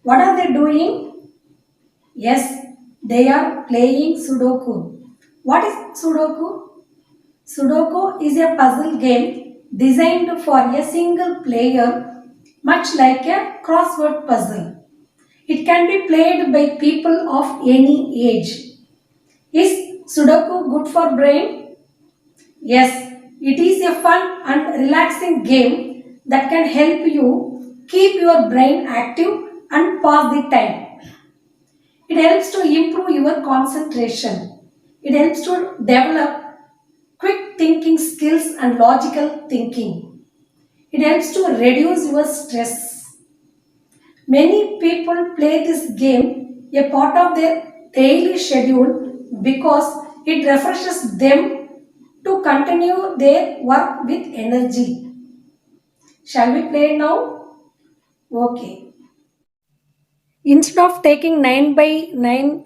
What are they doing? Yes, they are playing Sudoku. What is Sudoku? Sudoku is a puzzle game designed for a single player, much like a crossword puzzle. It can be played by people of any age. Is Sudoku good for brain? Yes, it is a fun and relaxing game that can help you keep your brain active and pass the time. It helps to improve your concentration. It helps to develop quick thinking skills and logical thinking. It helps to reduce your stress. Many people play this game a part of their daily schedule because it refreshes them to continue their work with energy. Shall we play now? Okay. Instead of taking 9 by 9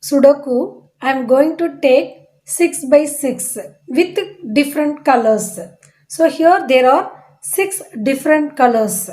Sudoku, I am going to take 6 by 6 with different colors. So here there are 6 different colors.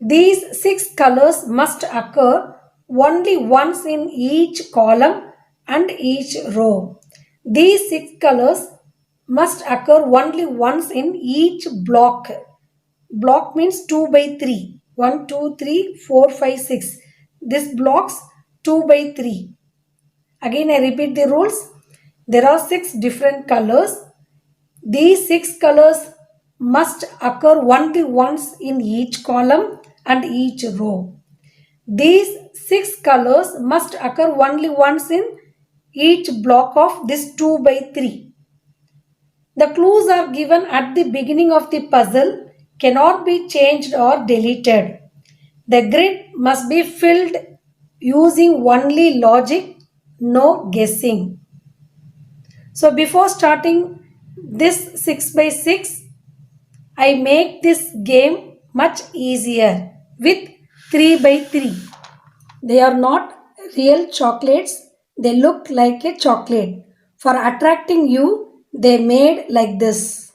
These 6 colors must occur only once in each column and each row. These 6 colors must occur only once in each block. Block means 2 by 3. 1, 2, 3, 4, 5, 6. This blocks 2 by 3. Again I repeat the rules. There are 6 different colors. These 6 colors must occur only once in each column and each row. These 6 colors must occur only once in each block of this 2 by 3. The clues are given at the beginning of the puzzle, cannot be changed or deleted. The grid must be filled using only logic, no guessing. So before starting this 6 by 6, I make this game much easier with 3 by 3. They are not real chocolates, they look like a chocolate. For attracting you, they made like this.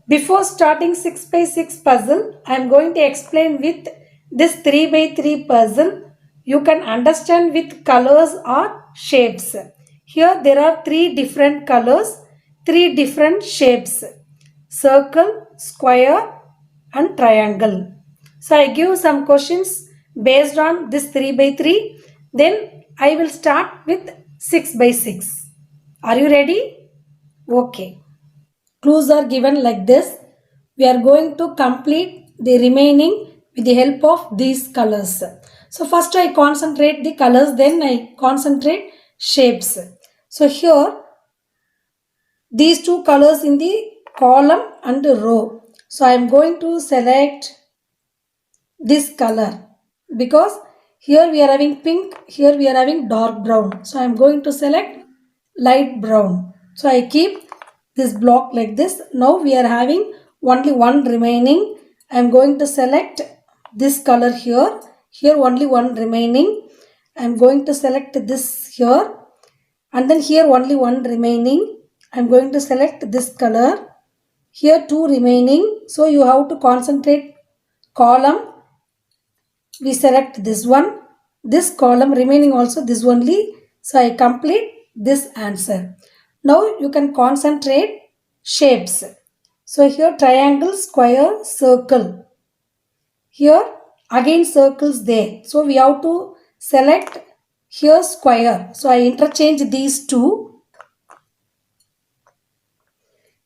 Before starting 6 by 6 puzzle, I am going to explain with this 3 by 3 puzzle. You can understand with colors or shapes. Here there are 3 different colors, 3 different shapes. Circle, square and triangle. So I give some questions based on this 3 by 3. Then I will start with 6 by 6. Are you ready? Okay. Clues are given like this. We are going to complete the remaining with the help of these colors. So first I concentrate the colors, then I concentrate shapes. So here these two colors in the column and row. So I am going to select this color because here we are having pink, here we are having dark brown. So I am going to select light brown. So I keep this block like this. Now we are having only one remaining. I am going to select this color here. Here only one remaining. I am going to select this here. And then here only one remaining. I am going to select this color. Here two remaining. So you have to concentrate column. We select this one. This column remaining also this only. So I complete this answer. Now you can concentrate shapes. So here triangle, square, circle. Here again circles there. So we have to select here square. So I interchange these two.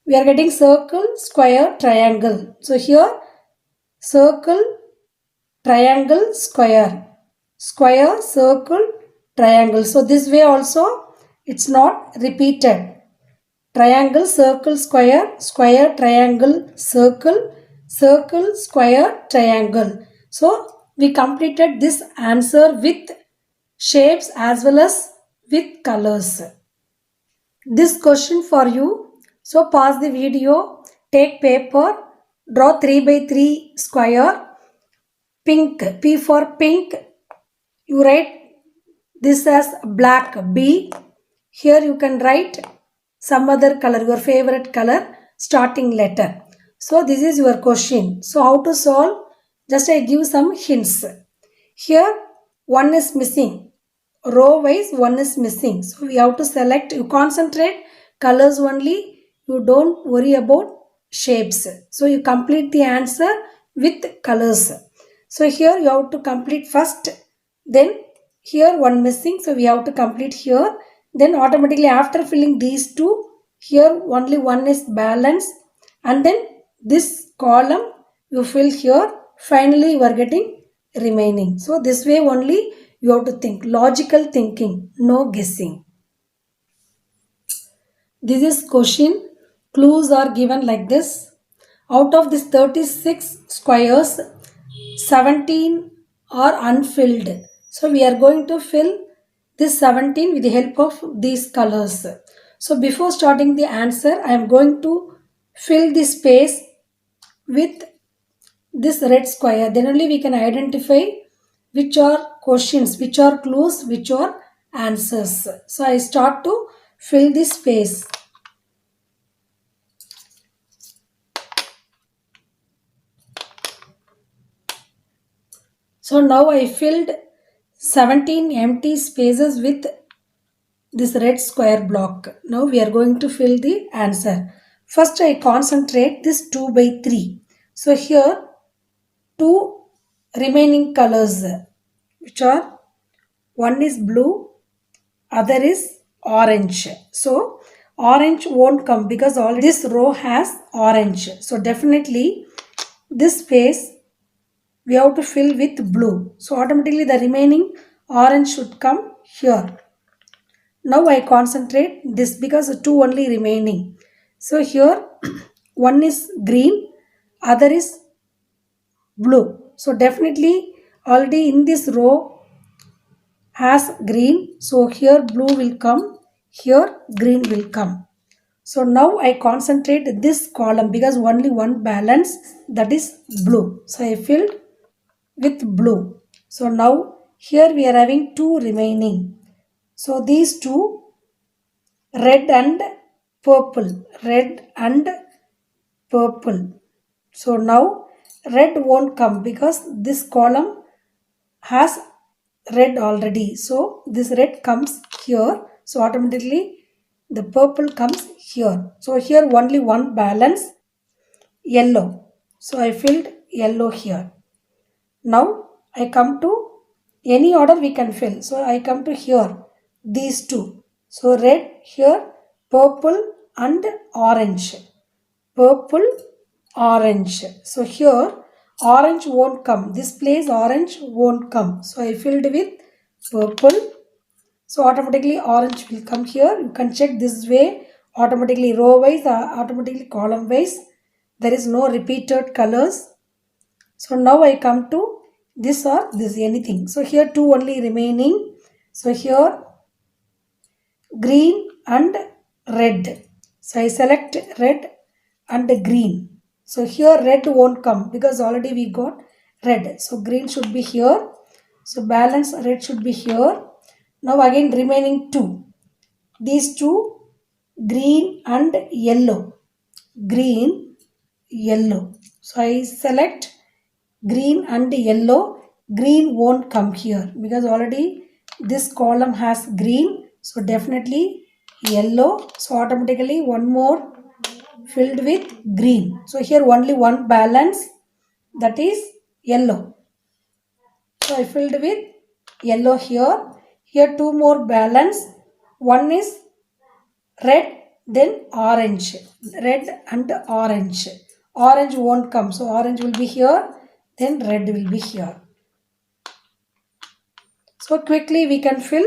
We are getting circle, square, triangle. So here circle, triangle, square. Square, circle, triangle. So this way also it's not repeated. Triangle, circle, square, square, triangle, circle, circle, square, triangle. So we completed this answer with shapes as well as with colors. This question for you. So pause the video, take paper, draw 3 by 3 square, pink, P for pink, you write this as black, B. Here you can write some other color, your favorite color, starting letter. So this is your question. So how to solve? Just I give some hints. Here one is missing. Row wise one is missing. So we have to select. You concentrate colors only. You don't worry about shapes. So you complete the answer with colors. So here you have to complete first. Then here one missing. So we have to complete here. Then automatically after filling these two, here only one is balanced. And then this column you fill here. Finally you are getting remaining. So this way only you have to think. Logical thinking, no guessing. This is question. Clues are given like this. Out of this 36 squares, 17 are unfilled. So we are going to fill this 17 with the help of these colors. So before starting the answer, I am going to fill the space with this red square. Then only we can identify which are questions, which are clues, which are answers. So I start to fill the space. So now I filled 17 empty spaces with this red square block. Now we are going to fill the answer. First I concentrate this 2 by 3. So here two remaining colors which are one is blue, other is orange. So orange won't come because all this row has orange. So definitely this space we have to fill with blue. So automatically the remaining orange should come here. Now I concentrate this because two only remaining. So here one is green, other is blue. So definitely already in this row has green. So here blue will come, here green will come. So now I concentrate this column because only one balance, that is blue. So I filled with blue. So now here we are having two remaining. So these two, red and purple, red and purple. So now red won't come because this column has red already. So this red comes here. So automatically the purple comes here. So here only one balance, yellow. So I filled yellow here. Now I come to any order we can fill. So I come to here, these two. So red here, purple and orange. Purple, orange. So here orange won't come. This place orange won't come. So I filled with purple. So automatically orange will come here. You can check this way. Automatically row wise, automatically column wise. There is no repeated colors. So now I come to this or this, anything. So here two only remaining. So here green and red. So I select red and green. So here red won't come because already we got red. So green should be here. So balance red should be here. Now again remaining two. These two, green and yellow. Green, yellow. So I select green and yellow. Green won't come here because already this column has green. So definitely yellow. So automatically one more filled with green. So here only one balance, that is yellow. So I filled with yellow here. Here two more balance. One is red, then orange. Red and orange. Orange won't come. So orange will be here. Then red will be here. So quickly we can fill.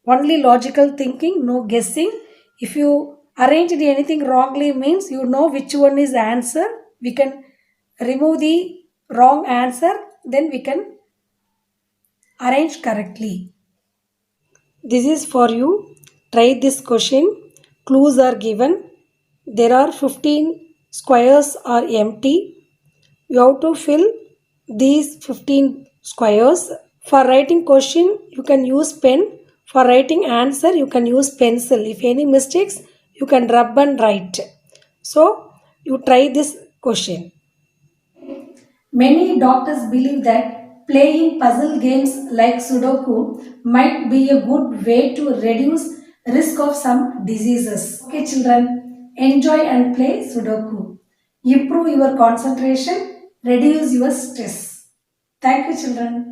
Only logical thinking, no guessing. If you arranged anything wrongly means you know which one is answer. We can remove the wrong answer. Then we can arrange correctly. This is for you. Try this question. Clues are given. There are 15 squares are empty. You have to fill these 15 squares. For writing question, you can use pen. For writing answer, you can use pencil. If any mistakes, you can rub and write. So, you try this question. Many doctors believe that playing puzzle games like Sudoku might be a good way to reduce risk of some diseases. Okay, children, enjoy and play Sudoku. Improve your concentration, reduce your stress. Thank you, children.